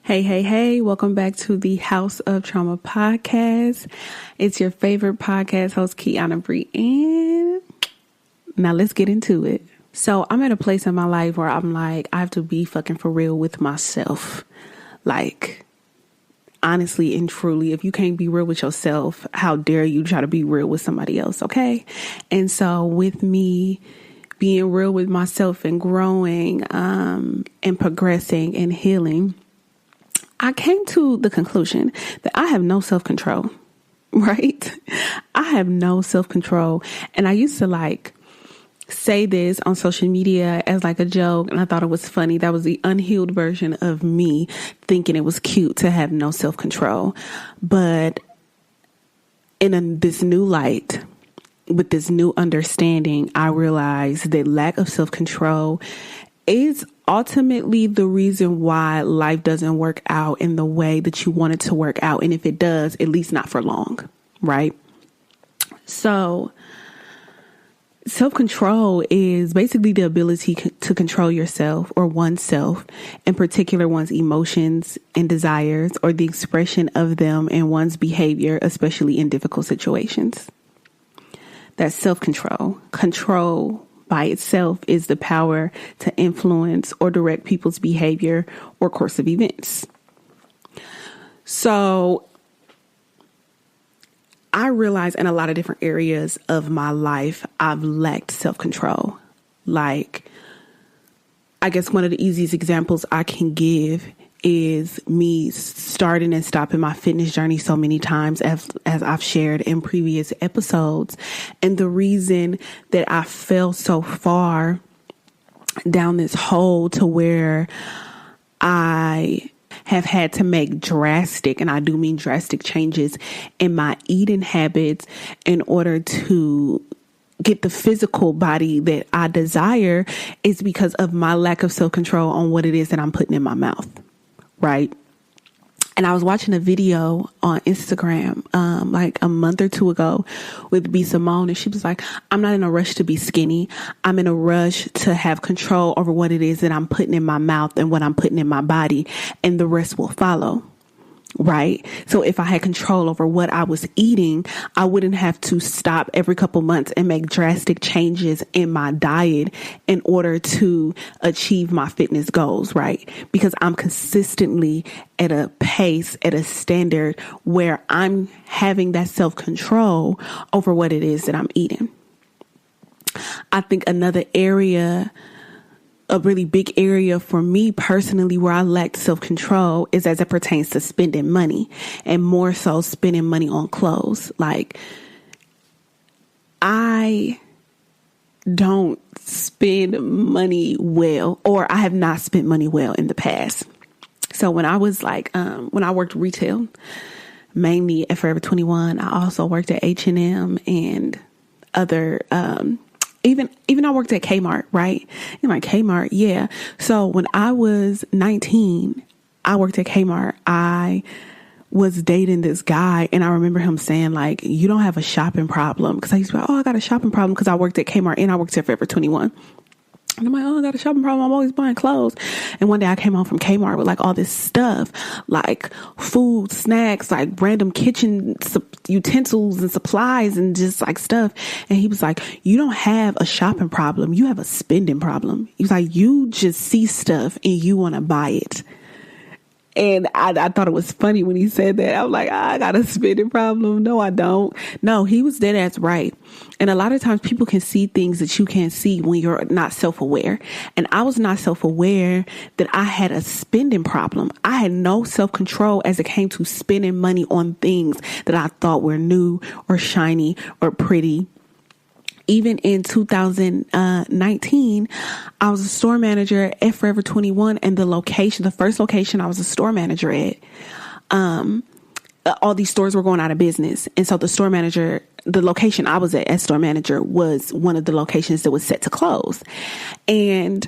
Hey, welcome back to the House of Trauma podcast. It's your favorite podcast host, Kiana Brienne. Now let's get into it. So I'm at a place in my life where I'm like, I have to be fucking for real with myself. Like, honestly and truly, if you can't be real with yourself, how dare you try to be real with somebody else, okay? And so with me being real with myself and growing and progressing and healing, I came to the conclusion that I have no self-control, right? I have no self-control. And I used to say this on social media as like a joke, and I thought it was funny. That was the unhealed version of me thinking it was cute to have no self-control. But in this new light, with this new understanding, I realized that lack of self-control is ultimately the reason why life doesn't work out in the way that you want it to work out. And if it does, at least not for long, right? So self-control is basically the ability to control yourself or oneself, in particular one's emotions and desires, or the expression of them in one's behavior, especially in difficult situations. That's self-control. Control by itself is the power to influence or direct people's behavior or course of events. So I realize in a lot of different areas of my life, I've lacked self-control. Like, I guess one of the easiest examples I can give is me starting and stopping my fitness journey so many times as I've shared in previous episodes. And the reason that I fell so far down this hole to where I have had to make drastic, and I do mean drastic, changes in my eating habits in order to get the physical body that I desire is because of my lack of self-control on what it is that I'm putting in my mouth. Right. And I was watching a video on Instagram like a month or two ago with B. Simone, and she was like, I'm not in a rush to be skinny. I'm in a rush to have control over what it is that I'm putting in my mouth and what I'm putting in my body, and the rest will follow. Right. So if I had control over what I was eating, I wouldn't have to stop every couple months and make drastic changes in my diet in order to achieve my fitness goals. Right. Because I'm consistently at a pace, at a standard where I'm having that self-control over what it is that I'm eating. I think another area, a really big area for me personally where I lacked self-control is as it pertains to spending money, and more so spending money on clothes. Like, I don't spend money well, or I have not spent money well in the past. So when I was when I worked retail, mainly at Forever 21, I also worked at H&M and other, even I worked at Kmart, right? In my Kmart, yeah. So when I was 19, I worked at Kmart. I was dating this guy, and I remember him saying, like, you don't have a shopping problem. Because I used to be like, I got a shopping problem because I worked at Kmart and I worked at Forever 21. And I'm like, I got a shopping problem. I'm always buying clothes. And one day I came home from Kmart with all this stuff, like food, snacks, like random kitchen utensils and supplies and just stuff. And he was like, you don't have a shopping problem. You have a spending problem. He was like, you just see stuff and you want to buy it. And I thought it was funny when he said that. I was like, I got a spending problem. No, I don't. No, he was dead ass right. And a lot of times people can see things that you can't see when you're not self-aware. And I was not self-aware that I had a spending problem. I had no self-control as it came to spending money on things that I thought were new or shiny or pretty. Even in 2019, I was a store manager at Forever 21, and the first location I was a store manager at, all these stores were going out of business. And so the location I was at as store manager was one of the locations that was set to close. And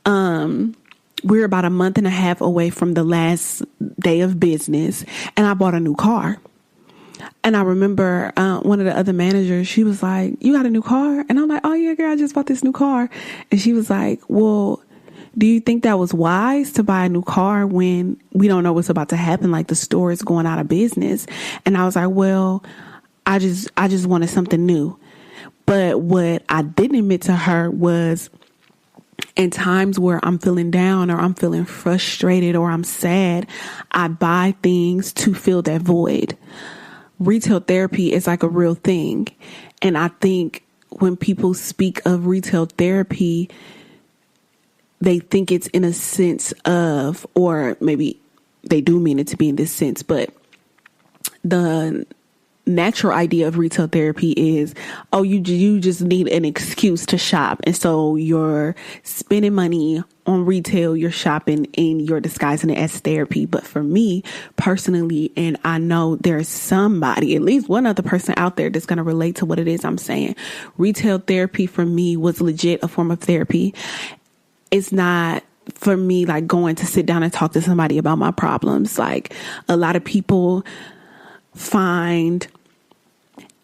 we're about a month and a half away from the last day of business, and I bought a new car. And I remember one of the other managers, she was like, you got a new car? And I'm like, oh yeah, girl, I just bought this new car. And she was like, well, Do you think that was wise to buy a new car when we don't know what's about to happen? Like the store is going out of business. And I was like, well, I just wanted something new. But what I didn't admit to her was in times where I'm feeling down or I'm feeling frustrated or I'm sad, I buy things to fill that void. Retail therapy is like a real thing. And I think when people speak of retail therapy, they think it's in a sense of, or maybe they do mean it to be in this sense, but the natural idea of retail therapy is, oh, you just need an excuse to shop. And so you're spending money on retail, you're shopping, and you're disguising it as therapy. But for me personally, and I know there's somebody, at least one other person out there that's going to relate to what it is I'm saying, retail therapy for me was legit a form of therapy. It's not for me like going to sit down and talk to somebody about my problems. Like a lot of people find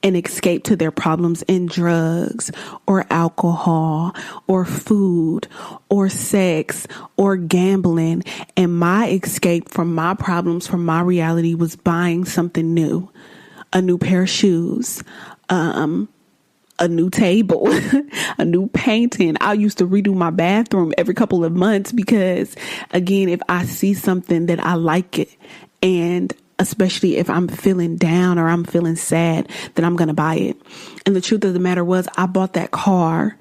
an escape to their problems in drugs or alcohol or food or sex or gambling. And my escape from my problems, from my reality, was buying something new, a new pair of shoes, a new table, a new painting. I used to redo my bathroom every couple of months because, again, if I see something that I like it, and especially if I'm feeling down or I'm feeling sad, then I'm going to buy it. And the truth of the matter was, I bought that car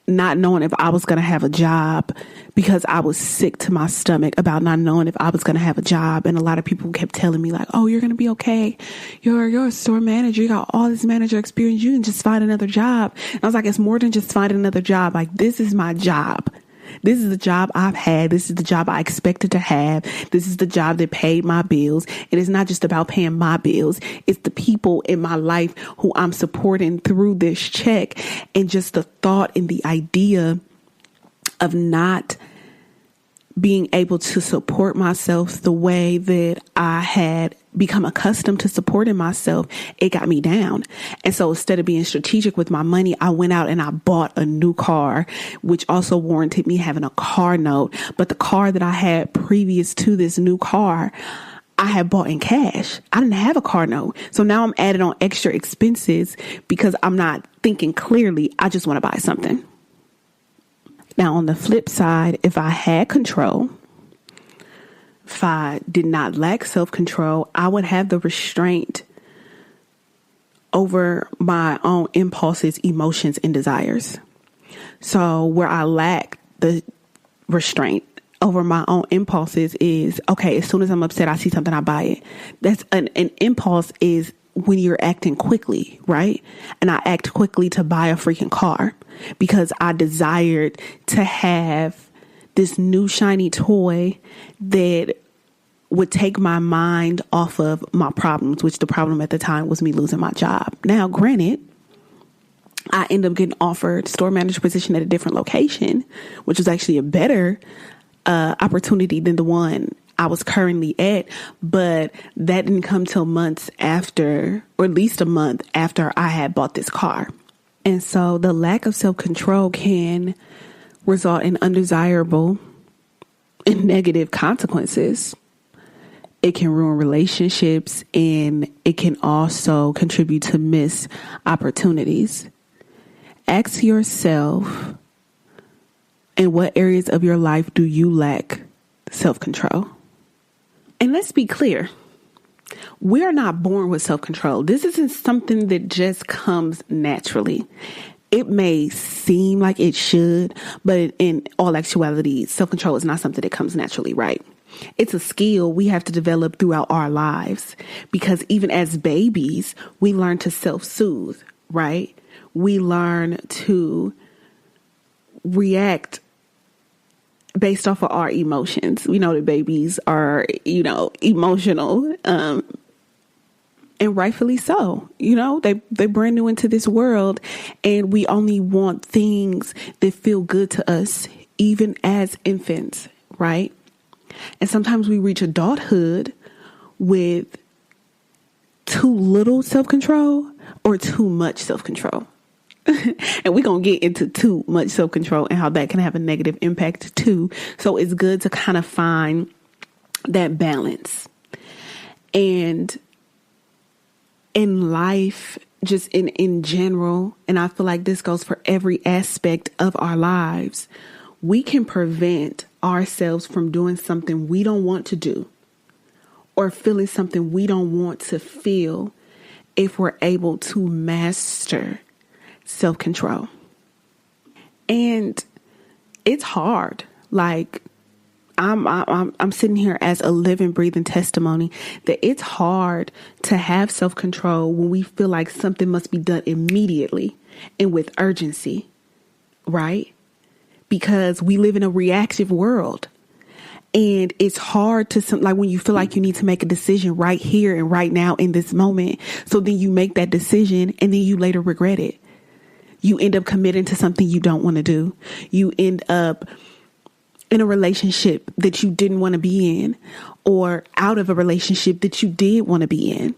not knowing if I was going to have a job because I was sick to my stomach about not knowing if I was going to have a job. And a lot of people kept telling me like, oh, you're going to be okay. You're a store manager. You got all this manager experience. You can just find another job. And I was like, it's more than just finding another job. Like, this is my job. This is the job I've had. This is the job I expected to have. This is the job that paid my bills. And it's not just about paying my bills. It's the people in my life who I'm supporting through this check. And just the thought and the idea of not being able to support myself the way that I had become accustomed to supporting myself, it got me down. And so instead of being strategic with my money, I went out and I bought a new car, which also warranted me having a car note. But the car that I had previous to this new car, I had bought in cash. I didn't have a car note. So now I'm adding on extra expenses because I'm not thinking clearly. I just want to buy something. Now, on the flip side, if I had control, if I did not lack self-control, I would have the restraint over my own impulses, emotions, and desires. So where I lack the restraint over my own impulses is, okay, as soon as I'm upset, I see something, I buy it. That's an impulse is when you're acting quickly, right? And I act quickly to buy a freaking car because I desired to have this new shiny toy that would take my mind off of my problems, which the problem at the time was me losing my job. Now, granted, I ended up getting offered store manager position at a different location, which was actually a better opportunity than the one I was currently at, but that didn't come till months after, or at least a month after I had bought this car. And so the lack of self-control can result in undesirable and negative consequences. It can ruin relationships, and it can also contribute to missed opportunities. Ask yourself, in what areas of your life do you lack self-control? And let's be clear, we are not born with self-control. This isn't something that just comes naturally. It may seem like it should, but in all actuality, self-control is not something that comes naturally, right? It's a skill we have to develop throughout our lives, because even as babies, we learn to self-soothe, right? We learn to react based off of our emotions. We know that babies are, emotional, and rightfully so. They're brand new into this world, and we only want things that feel good to us, even as infants, right? And sometimes we reach adulthood with too little self-control or too much self-control. And we're going to get into too much self-control and how that can have a negative impact too. So it's good to kind of find that balance. And in life, just in general, and I feel like this goes for every aspect of our lives, we can prevent ourselves from doing something we don't want to do or feeling something we don't want to feel if we're able to master self-control. And it's hard. Like, I'm sitting here as a living, breathing testimony that it's hard to have self-control when we feel like something must be done immediately and with urgency, right? Because we live in a reactive world. And it's hard to, like, when you feel like you need to make a decision right here and right now in this moment. So then you make that decision and then you later regret it. You end up committing to something you don't want to do. You end up in a relationship that you didn't want to be in, or out of a relationship that you did want to be in.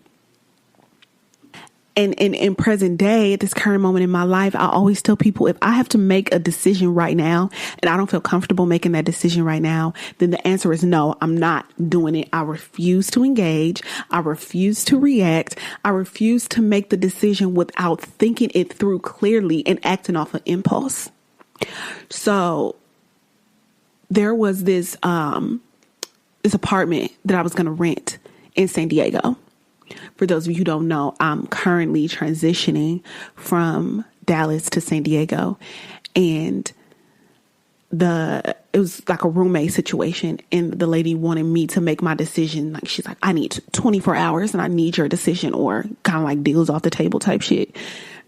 And in present day, at this current moment in my life, I always tell people, if I have to make a decision right now and I don't feel comfortable making that decision right now, then the answer is no, I'm not doing it. I refuse to engage. I refuse to react. I refuse to make the decision without thinking it through clearly and acting off an impulse. So there was this apartment that I was going to rent in San Diego. For those of you who don't know, I'm currently transitioning from Dallas to San Diego, and it was like a roommate situation, and the lady wanted me to make my decision. Like, she's like, I need 24 hours and I need your decision, or kind of like deals off the table type shit.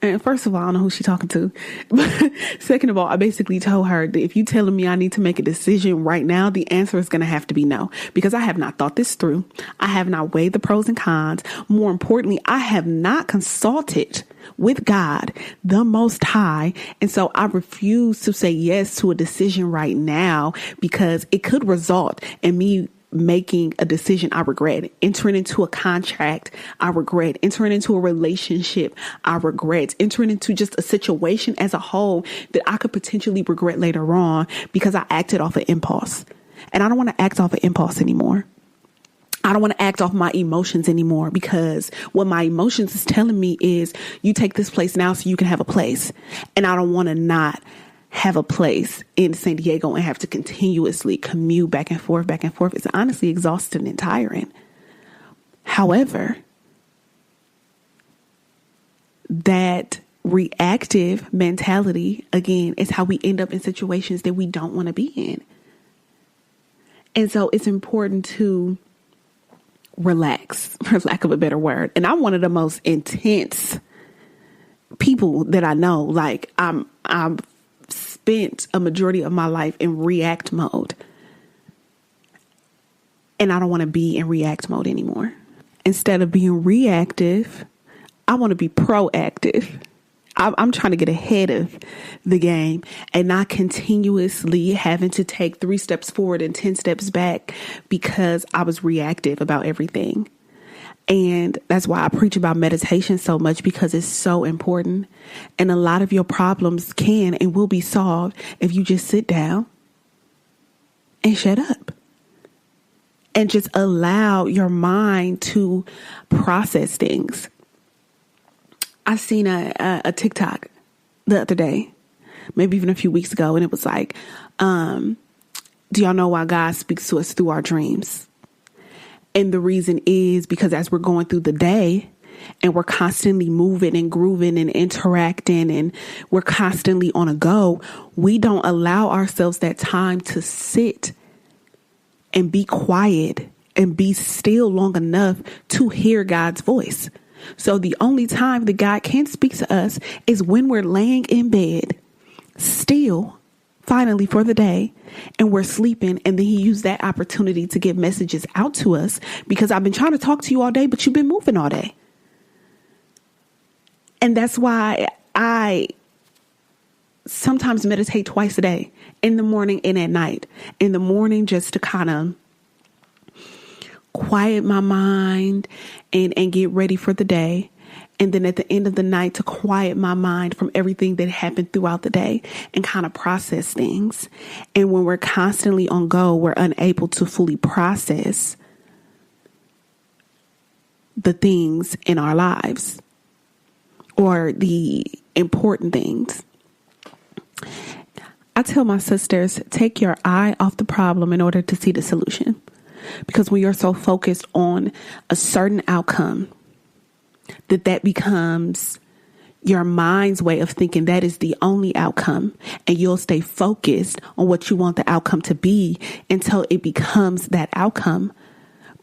And first of all, I don't know who she's talking to. But second of all, I basically told her that if you telling me I need to make a decision right now, the answer is going to have to be no, because I have not thought this through. I have not weighed the pros and cons. More importantly, I have not consulted with God, the Most High. And so I refuse to say yes to a decision right now, because it could result in me making a decision I regret, entering into a contract I regret, entering into a relationship I regret, entering into just a situation as a whole that I could potentially regret later on because I acted off an impulse. And I don't want to act off an impulse anymore. I don't want to act off my emotions anymore, because what my emotions is telling me is, you take this place now so you can have a place. And I don't want to not have a place in San Diego and have to continuously commute back and forth. It's honestly exhausting and tiring. However, that reactive mentality, again, is how we end up in situations that we don't want to be in. And so it's important to relax, for lack of a better word. And I'm one of the most intense people that I know. Like, I'm spent a majority of my life in react mode, and I don't want to be in react mode anymore. Instead of being reactive, I want to be proactive. I'm trying to get ahead of the game and not continuously having to take 3 steps forward and 10 steps back because I was reactive about everything. And that's why I preach about meditation so much, because it's so important. And a lot of your problems can and will be solved if you just sit down and shut up and just allow your mind to process things. I seen a TikTok the other day, maybe even a few weeks ago, and it was like, do y'all know why God speaks to us through our dreams? And the reason is because as we're going through the day and we're constantly moving and grooving and interacting and we're constantly on a go, we don't allow ourselves that time to sit and be quiet and be still long enough to hear God's voice. So the only time that God can speak to us is when we're laying in bed, still, finally for the day, and we're sleeping, and then he used that opportunity to get messages out to us, because I've been trying to talk to you all day, but you've been moving all day. And that's why I sometimes meditate twice a day, in the morning and at night. In the morning, just to kind of quiet my mind and get ready for the day. And then at the end of the night, to quiet my mind from everything that happened throughout the day and kind of process things. And when we're constantly on go, we're unable to fully process the things in our lives or the important things. I tell my sisters, take your eye off the problem in order to see the solution. Because when you're so focused on a certain outcome, that becomes your mind's way of thinking that is the only outcome, and you'll stay focused on what you want the outcome to be until it becomes that outcome.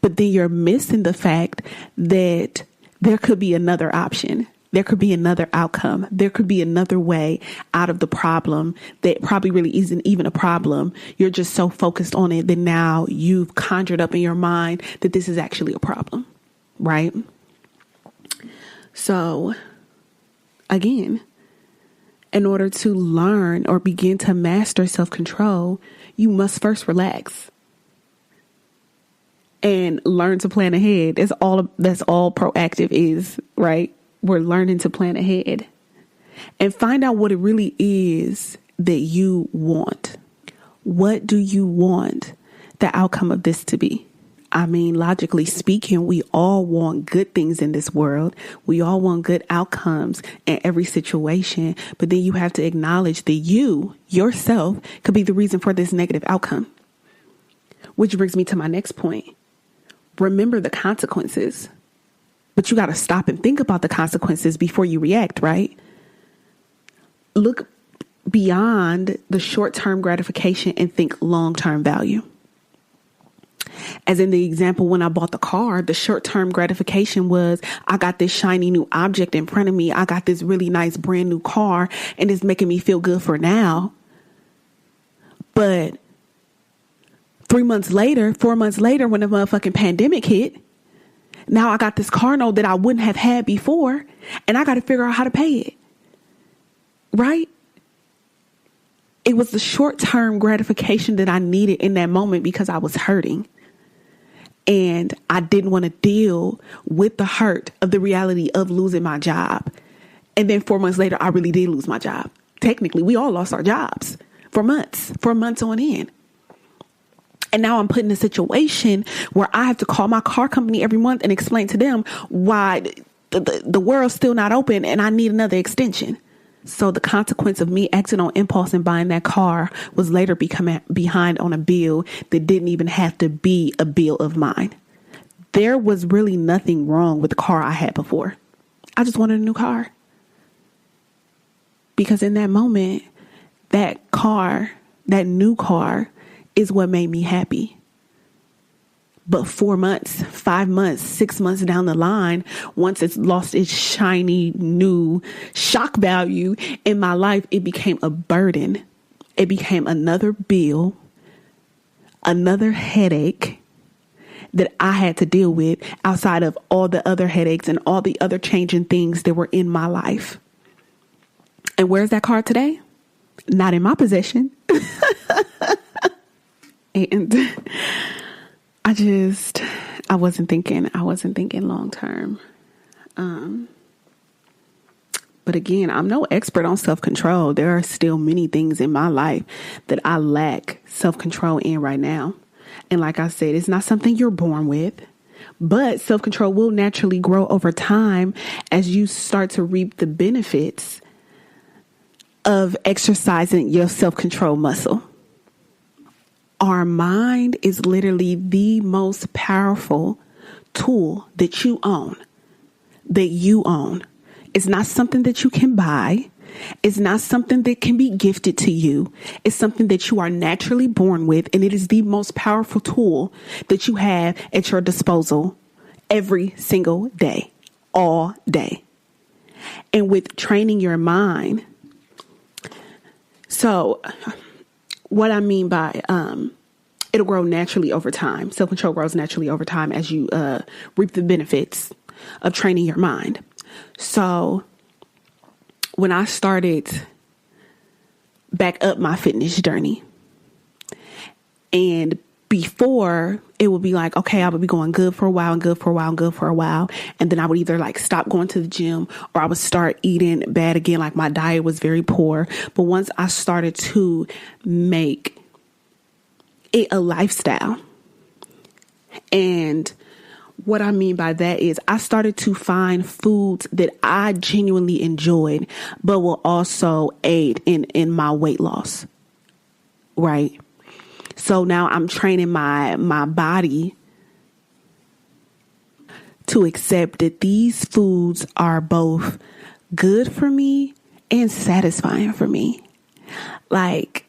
But then you're missing the fact that there could be another option. There could be another outcome. There could be another way out of the problem that probably really isn't even a problem. You're just so focused on it that now you've conjured up in your mind that this is actually a problem, right? So, again, in order to learn or begin to master self-control, you must first relax and learn to plan ahead. That's all proactive is, right? We're learning to plan ahead and find out what it really is that you want. What do you want the outcome of this to be? I mean, logically speaking, we all want good things in this world. We all want good outcomes in every situation. But then you have to acknowledge that you, yourself, could be the reason for this negative outcome. Which brings me to my next point. Remember the consequences. But you got to stop and think about the consequences before you react, right? Look beyond the short-term gratification and think long-term value. As in the example, when I bought the car, the short-term gratification was I got this shiny new object in front of me. I got this really nice brand new car and it's making me feel good for now. But 4 months later, when the motherfucking pandemic hit, now I got this car note that I wouldn't have had before and I got to figure out how to pay it. Right? It was the short-term gratification that I needed in that moment because I was hurting. And I didn't want to deal with the hurt of the reality of losing my job. And then 4 months later, I really did lose my job. Technically, we all lost our jobs for months on end. And now I'm put in a situation where I have to call my car company every month and explain to them why the world's still not open and I need another extension. So the consequence of me acting on impulse and buying that car was later becoming behind on a bill that didn't even have to be a bill of mine. There was really nothing wrong with the car I had before. I just wanted a new car. Because in that moment, that new car is what made me happy. But 4 months, 5 months, 6 months down the line, once it's lost its shiny new shock value in my life, it became a burden. It became another bill, another headache that I had to deal with outside of all the other headaches and all the other changing things that were in my life. And where's that car today? Not in my possession. And I wasn't thinking long term. But again, I'm no expert on self-control. There are still many things in my life that I lack self-control in right now. And like I said, it's not something you're born with, but self-control will naturally grow over time as you start to reap the benefits of exercising your self-control muscle. Our mind is literally the most powerful tool that you own. It's not something that you can buy. It's not something that can be gifted to you. It's something that you are naturally born with. And it is the most powerful tool that you have at your disposal every single day, all day. And with training your mind. So what I mean by it'll grow naturally over time. Self-control grows naturally over time as you reap the benefits of training your mind. So when I started back up my fitness journey and before it would be like, okay, I would be going good for a while and good for a while and good for a while. And then I would either like stop going to the gym or I would start eating bad again. Like my diet was very poor. But once I started to make it a lifestyle, and what I mean by that is I started to find foods that I genuinely enjoyed, but will also aid in my weight loss. Right. So now I'm training my body to accept that these foods are both good for me and satisfying for me. Like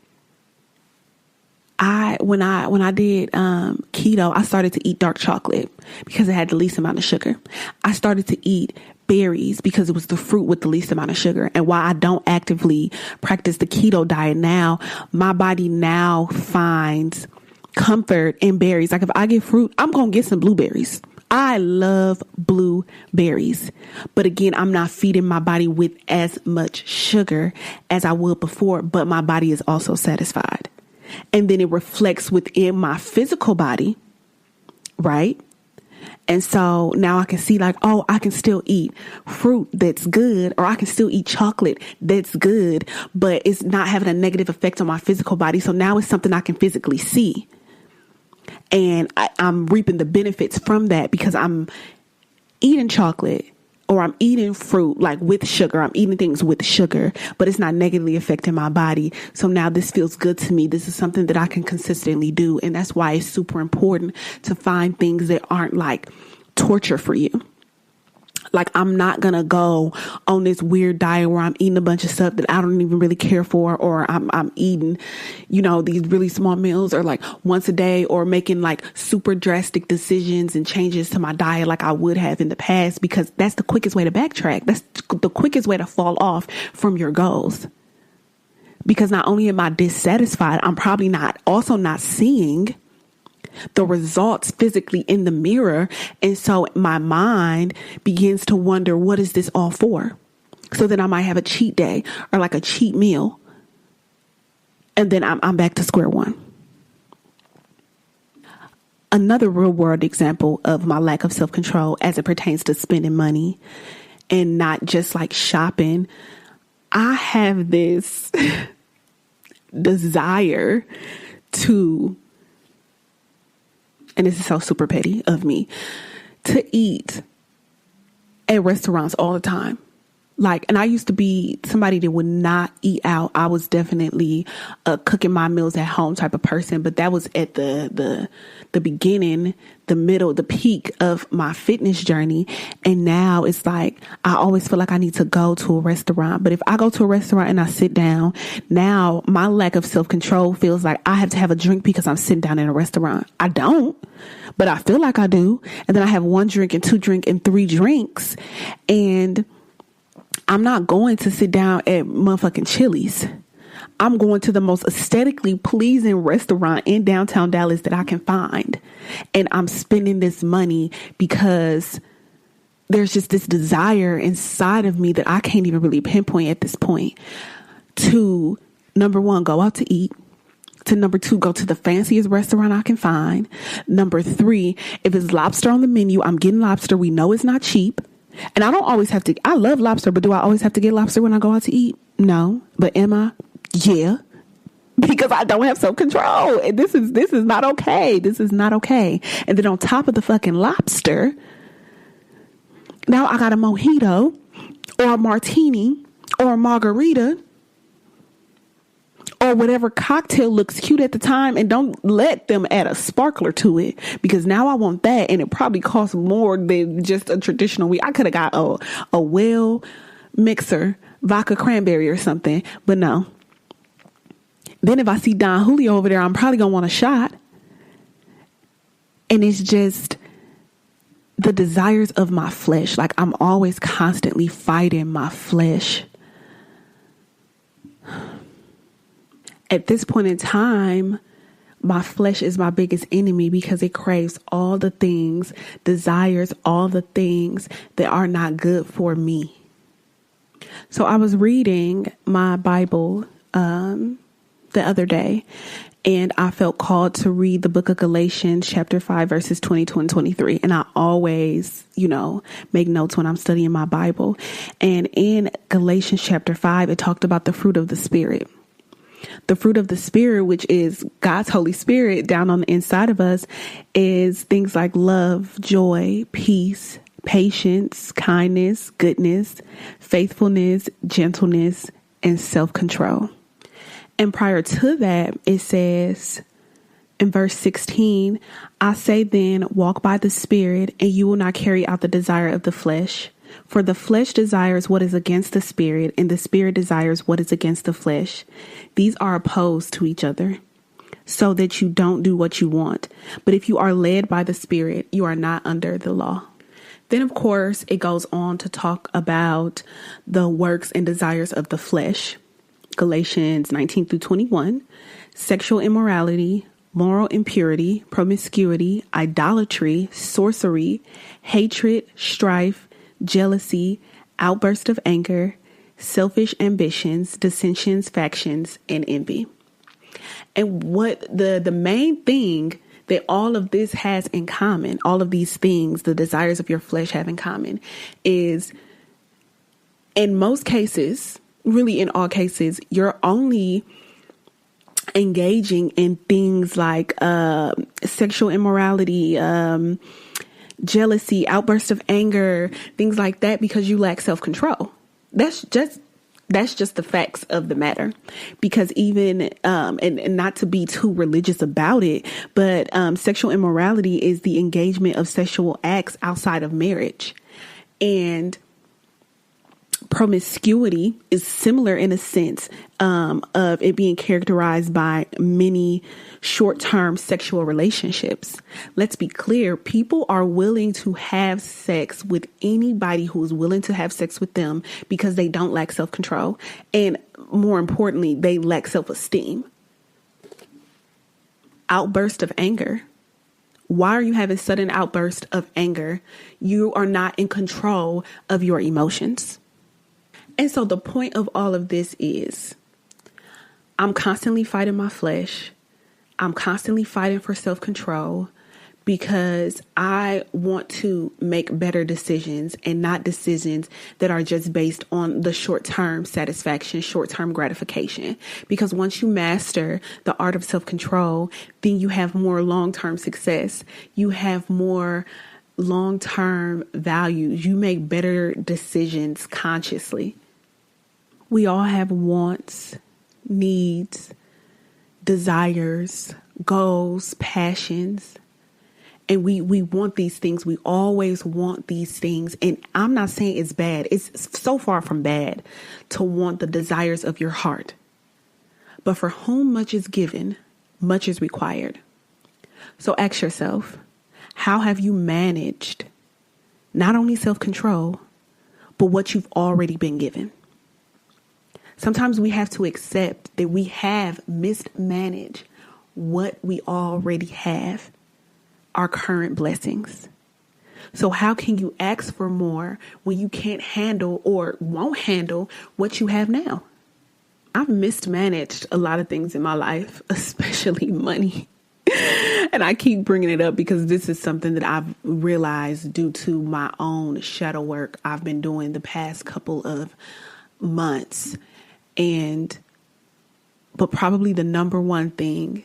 when I did keto, I started to eat dark chocolate because it had the least amount of sugar. I started to eat berries because it was the fruit with the least amount of sugar. And while I don't actively practice the keto diet now, my body now finds comfort in berries. Like if I get fruit, I'm going to get some blueberries. I love blueberries. But again, I'm not feeding my body with as much sugar as I would before, but my body is also satisfied. And then it reflects within my physical body, right? And so now I can see like, oh, I can still eat fruit that's good, or I can still eat chocolate that's good, but it's not having a negative effect on my physical body. So now it's something I can physically see. And I'm reaping the benefits from that because I'm eating chocolate or I'm eating fruit like with sugar. I'm eating things with sugar, but it's not negatively affecting my body. So now this feels good to me. This is something that I can consistently do. And that's why it's super important to find things that aren't like torture for you. Like I'm not going to go on this weird diet where I'm eating a bunch of stuff that I don't even really care for, or I'm eating, these really small meals or like once a day, or making like super drastic decisions and changes to my diet like I would have in the past, because that's the quickest way to backtrack. That's the quickest way to fall off from your goals. Because not only am I dissatisfied, I'm probably not seeing the results physically in the mirror. And so my mind begins to wonder, what is this all for? So then I might have a cheat day or like a cheat meal. And then I'm back to square one. Another real world example of my lack of self-control as it pertains to spending money and not just like shopping. I have this desire to, and this is so super petty of me, to eat at restaurants all the time. Like, and I used to be somebody that would not eat out. I was definitely a cooking my meals at home type of person, but that was at the beginning, the middle, the peak of my fitness journey. And now it's like, I always feel like I need to go to a restaurant. But if I go to a restaurant and I sit down, now my lack of self-control feels like I have to have a drink because I'm sitting down in a restaurant. I don't, but I feel like I do. And then I have 1 drink and 2 drink and 3 drinks. And I'm not going to sit down at motherfucking Chili's. I'm going to the most aesthetically pleasing restaurant in downtown Dallas that I can find. And I'm spending this money because there's just this desire inside of me that I can't even really pinpoint at this point to, number 1, go out to eat. To number 2, go to the fanciest restaurant I can find. Number 3, if it's lobster on the menu, I'm getting lobster. We know it's not cheap. And I don't always have to, I love lobster, but do I always have to get lobster when I go out to eat? No. But am I? Yeah. Because I don't have self-control. And this is not okay. This is not okay. And then on top of the fucking lobster, now I got a mojito or a martini or a margarita or whatever cocktail looks cute at the time, and don't let them add a sparkler to it, because now I want that, and it probably costs more than just a traditional weed. I could have got a well mixer, vodka cranberry or something, but no. Then if I see Don Julio over there, I'm probably going to want a shot. And it's just the desires of my flesh. Like I'm always constantly fighting my flesh. At this point in time, my flesh is my biggest enemy because it craves all the things, desires all the things that are not good for me. So I was reading my Bible the other day, And I felt called to read the book of Galatians chapter 5, verses 22 and 23. And I always, make notes when I'm studying my Bible. And in Galatians chapter 5, it talked about the fruit of the Spirit. The fruit of the Spirit, which is God's Holy Spirit down on the inside of us, is things like love, joy, peace, patience, kindness, goodness, faithfulness, gentleness, and self-control. And prior to that, it says in verse 16, I say then, walk by the Spirit, and you will not carry out the desire of the flesh. For the flesh desires what is against the Spirit, and the Spirit desires what is against the flesh. These are opposed to each other, so that you don't do what you want. But if you are led by the Spirit, you are not under the law. Then, of course, it goes on to talk about the works and desires of the flesh. Galatians 19 through 21, sexual immorality, moral impurity, promiscuity, idolatry, sorcery, hatred, strife, jealousy, outburst of anger, selfish ambitions, dissensions, factions, and envy. And what the main thing that all of this has in common, all of these things, the desires of your flesh have in common, is in most cases, really in all cases, you're only engaging in things like sexual immorality, jealousy, outbursts of anger, things like that, because you lack self-control. That's just the facts of the matter. Because even, and not to be too religious about it, but sexual immorality is the engagement of sexual acts outside of marriage. And promiscuity is similar in a sense of it being characterized by many short-term sexual relationships. Let's be clear. People are willing to have sex with anybody who is willing to have sex with them because they don't lack self-control. And more importantly, they lack self-esteem. Outburst of anger. Why are you having sudden outbursts of anger? You are not in control of your emotions. And so the point of all of this is I'm constantly fighting my flesh. I'm constantly fighting for self-control because I want to make better decisions and not decisions that are just based on the short-term satisfaction, short-term gratification. Because once you master the art of self-control, then you have more long-term success. You have more long-term values. You make better decisions consciously. We all have wants, needs, desires, goals, passions, and we want these things. We always want these things. And I'm not saying it's bad. It's so far from bad to want the desires of your heart. But for whom much is given, much is required. So ask yourself, how have you managed not only self-control, but what you've already been given? Sometimes we have to accept that we have mismanaged what we already have, our current blessings. So how can you ask for more when you can't handle or won't handle what you have now? I've mismanaged a lot of things in my life, especially money. And I keep bringing it up because this is something that I've realized due to my own shadow work I've been doing the past couple of months. But probably the number one thing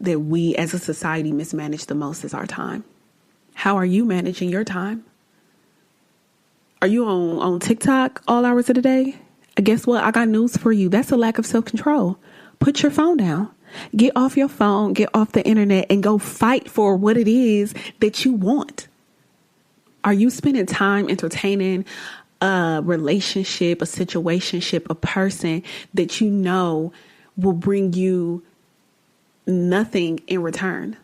that we as a society mismanage the most is our time. How are you managing your time? Are you on TikTok all hours of the day? Guess what? I got news for you. That's a lack of self-control. Put your phone down. Get off your phone, get off the internet, and go fight for what it is that you want. Are you spending time entertaining a relationship, a situationship, a person that you know will bring you nothing in return?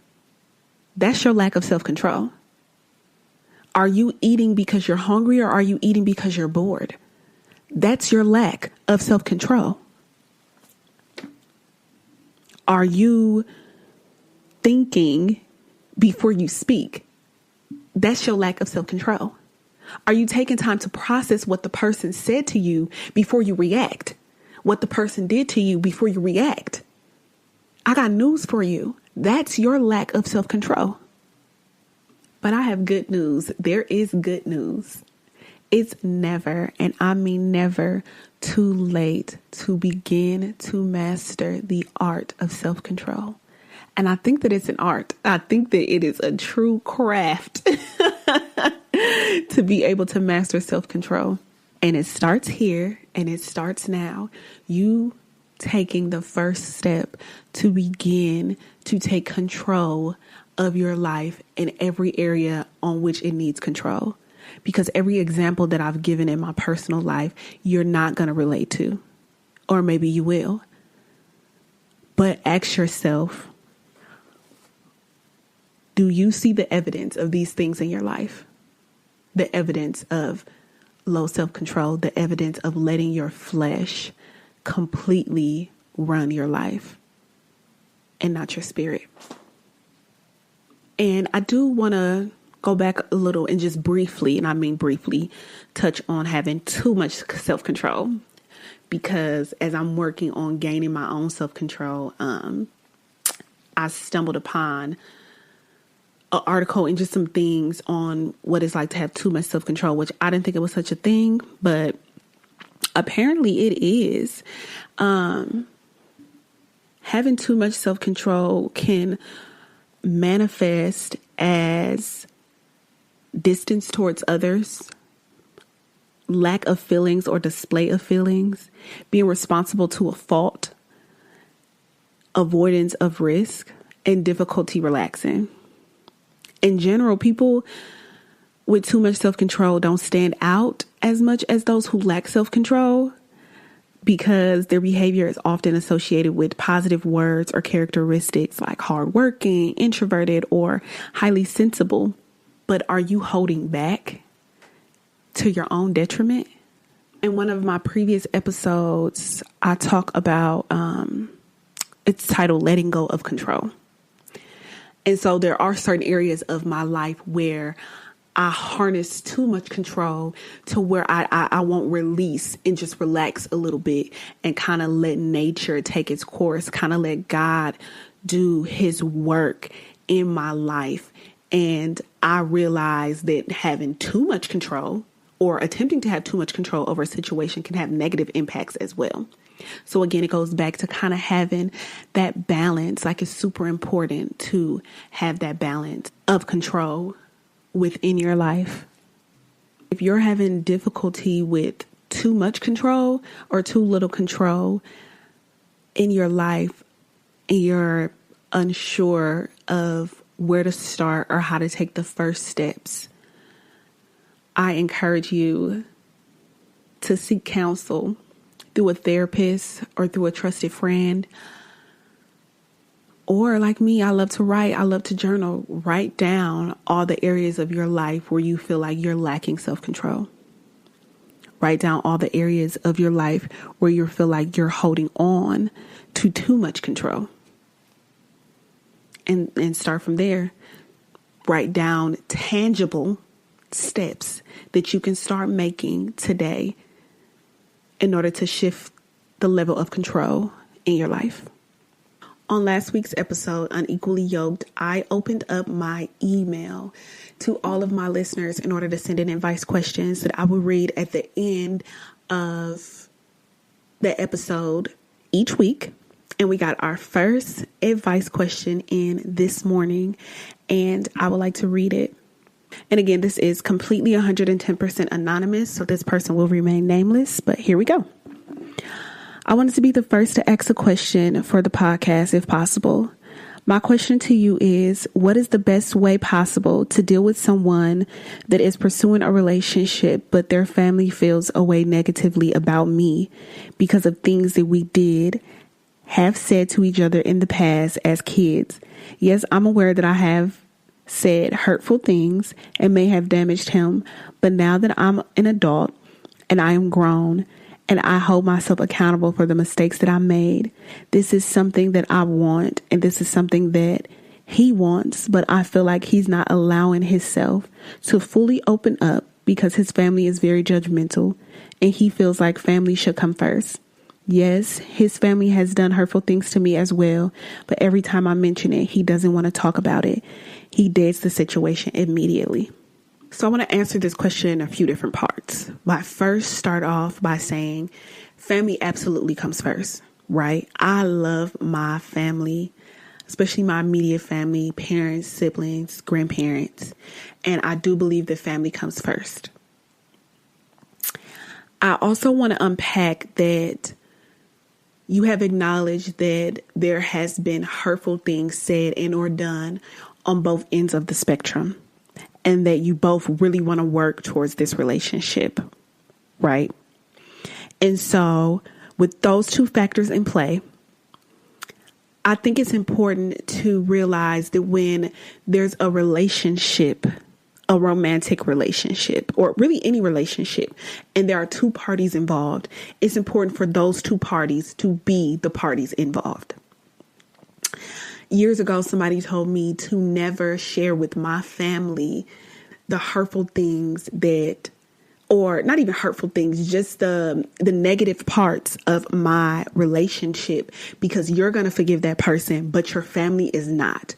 That's your lack of self-control. Are you eating because you're hungry, or are you eating because you're bored? That's your lack of self-control. Are you thinking before you speak? That's your lack of self-control. Are you taking time to process what the person said to you before you react? What the person did to you before you react? I got news for you. That's your lack of self-control. But I have good news. There is good news. It's never, and I mean never, too late to begin to master the art of self-control. And I think that it's an art. I think that it is a true craft to be able to master self-control. And it starts here and it starts now. You taking the first step to begin to take control of your life in every area on which it needs control. Because every example that I've given in my personal life, you're not going to relate to, or maybe you will. But ask yourself, do you see the evidence of these things in your life? The evidence of low self-control, the evidence of letting your flesh completely run your life and not your spirit. And I do want to go back a little and just briefly, and I mean briefly, touch on having too much self-control. Because as I'm working on gaining my own self-control, I stumbled upon an article and just some things on what it's like to have too much self-control, which I didn't think it was such a thing, but apparently it is. Having too much self-control can manifest as distance towards others, lack of feelings or display of feelings, being responsible to a fault, avoidance of risk, and difficulty relaxing. In general, people with too much self-control don't stand out as much as those who lack self-control because their behavior is often associated with positive words or characteristics like hardworking, introverted, or highly sensible. But are you holding back to your own detriment? In one of my previous episodes, I talk about, it's titled Letting Go of Control. And so there are certain areas of my life where I harness too much control to where I won't release and just relax a little bit and kind of let nature take its course, kind of let God do his work in my life. And I realized that having too much control or attempting to have too much control over a situation can have negative impacts as well. So again, it goes back to kind of having that balance. Like it's super important to have that balance of control within your life. If you're having difficulty with too much control or too little control in your life and you're unsure of where to start or how to take the first steps, I encourage you to seek counsel through a therapist or through a trusted friend. Or like me, I love to write. I love to journal. Write down all the areas of your life where you feel like you're lacking self-control. Write down all the areas of your life where you feel like you're holding on to too much control. And start from there. Write down tangible steps that you can start making today in order to shift the level of control in your life. On last week's episode, Unequally Yoked, I opened up my email to all of my listeners in order to send in advice questions that I will read at the end of the episode each week. And we got our first advice question in this morning, and I would like to read it. And again, this is completely 110% anonymous, so this person will remain nameless, but here we go. I wanted to be the first to ask a question for the podcast, if possible. My question to you is, what is the best way possible to deal with someone that is pursuing a relationship, but their family feels a way negatively about me because of things that we did, have said to each other in the past as kids? Yes, I'm aware that I have said hurtful things and may have damaged him, but now that I'm an adult and I am grown and I hold myself accountable for the mistakes that I made, this is something that I want and this is something that he wants, but I feel like he's not allowing himself to fully open up because his family is very judgmental and he feels like family should come first. Yes, his family has done hurtful things to me as well, but every time I mention it, he doesn't want to talk about it. He deads the situation immediately. So I want to answer this question in a few different parts. I first start off by saying family absolutely comes first, right? I love my family, especially my immediate family, parents, siblings, grandparents, and I do believe that family comes first. I also want to unpack that you have acknowledged that there has been hurtful things said and or done on both ends of the spectrum, and that you both really want to work towards this relationship, right? And so with those two factors in play, I think it's important to realize that when there's a relationship, a romantic relationship, or really any relationship, and there are two parties involved, it's important for those two parties to be the parties involved. Years ago, somebody told me to never share with my family the hurtful things that, or not even hurtful things, just the negative parts of my relationship, because you're going to forgive that person, but your family is not.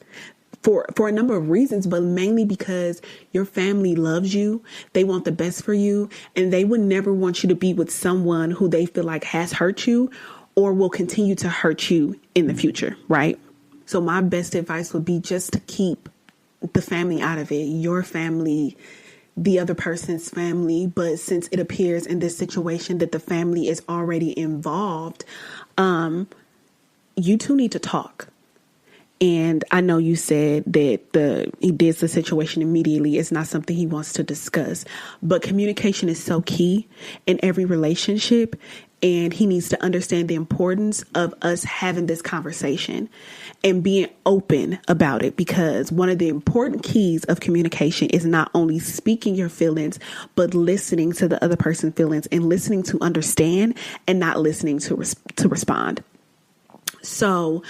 For a number of reasons, but mainly because your family loves you. They want the best for you, and they would never want you to be with someone who they feel like has hurt you or will continue to hurt you in the future, right? So my best advice would be just to keep the family out of it, your family, the other person's family. But since it appears in this situation that the family is already involved, you two need to talk. And I know you said that he did the situation immediately. It's not something he wants to discuss, but communication is so key in every relationship. And he needs to understand the importance of us having this conversation and being open about it, because one of the important keys of communication is not only speaking your feelings, but listening to the other person's feelings and listening to understand and not listening to respond. So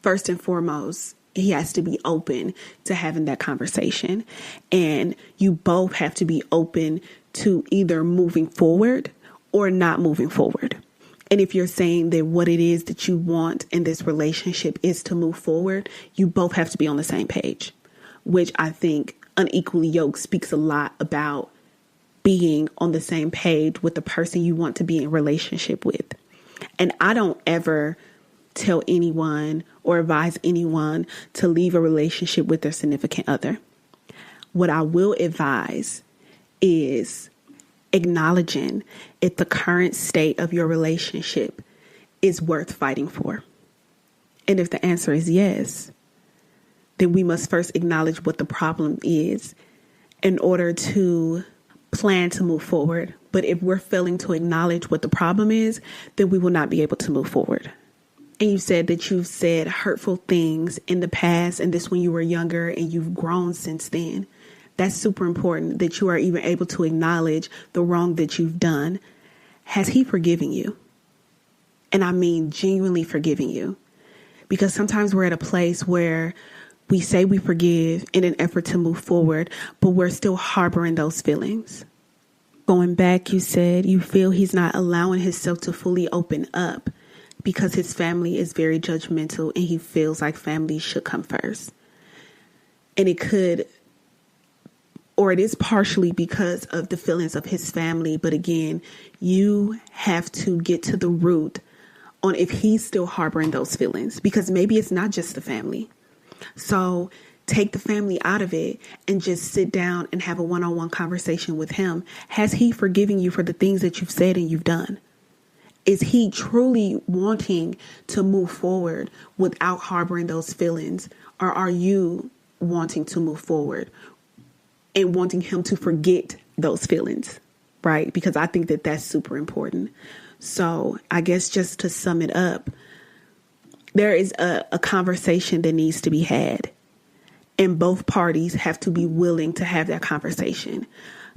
first and foremost, he has to be open to having that conversation, and you both have to be open to either moving forward or not moving forward. And if you're saying that what it is that you want in this relationship is to move forward, you both have to be on the same page, which I think Unequally Yoked speaks a lot about being on the same page with the person you want to be in a relationship with. And I don't ever tell anyone or advise anyone to leave a relationship with their significant other. What I will advise is acknowledging if the current state of your relationship is worth fighting for. And if the answer is yes, then we must first acknowledge what the problem is in order to plan to move forward. But if we're failing to acknowledge what the problem is, then we will not be able to move forward. And you said that you've said hurtful things in the past, and this when you were younger, and you've grown since then. That's super important that you are even able to acknowledge the wrong that you've done. Has he forgiven you? And I mean genuinely forgiving you. Because sometimes we're at a place where we say we forgive in an effort to move forward, but we're still harboring those feelings. Going back, you said you feel he's not allowing himself to fully open up because his family is very judgmental and he feels like family should come first. And it is partially because of the feelings of his family. But again, you have to get to the root on if he's still harboring those feelings, because maybe it's not just the family. So take the family out of it and just sit down and have a one-on-one conversation with him. Has he forgiven you for the things that you've said and you've done? Is he truly wanting to move forward without harboring those feelings? Or are you wanting to move forward and wanting him to forget those feelings, right? Because I think that that's super important. So I guess just to sum it up, there is a conversation that needs to be had, and both parties have to be willing to have that conversation.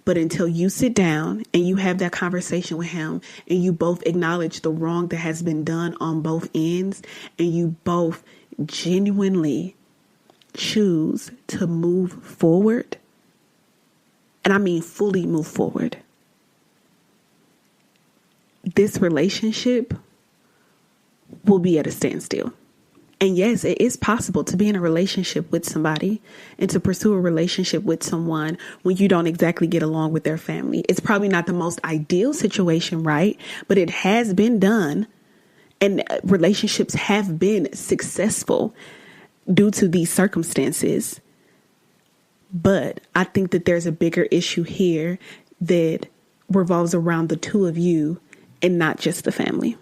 But until you sit down and you have that conversation with him and you both acknowledge the wrong that has been done on both ends, and you both genuinely choose to move forward, and I mean fully move forward, this relationship will be at a standstill. And yes, it is possible to be in a relationship with somebody and to pursue a relationship with someone when you don't exactly get along with their family. It's probably not the most ideal situation, right? But it has been done, and relationships have been successful due to these circumstances. But I think that there's a bigger issue here that revolves around the two of you and not just the family.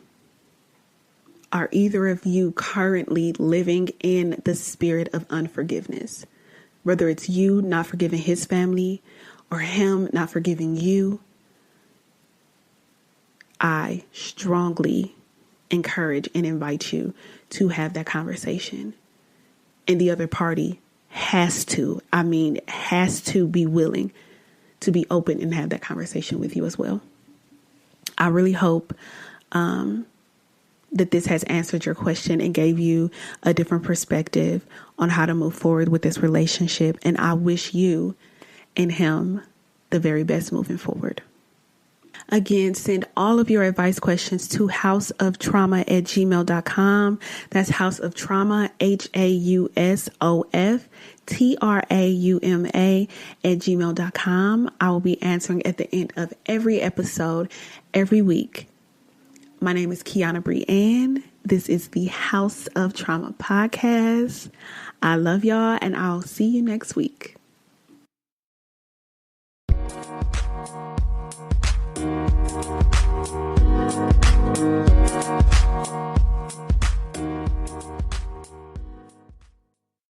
Are either of you currently living in the spirit of unforgiveness? Whether it's you not forgiving his family or him not forgiving you, I strongly encourage and invite you to have that conversation. And the other party has to be willing to be open and have that conversation with you as well. I really hope that this has answered your question and gave you a different perspective on how to move forward with this relationship. And I wish you and him the very best moving forward. Again, send all of your advice questions to hausoftrauma@gmail.com. That's Haus of Trauma, HAUSOFTRAUMA@gmail.com. I will be answering at the end of every episode every week. My name is Kiana Brianne. This is the Haus of Trauma podcast. I love y'all, and I'll see you next week.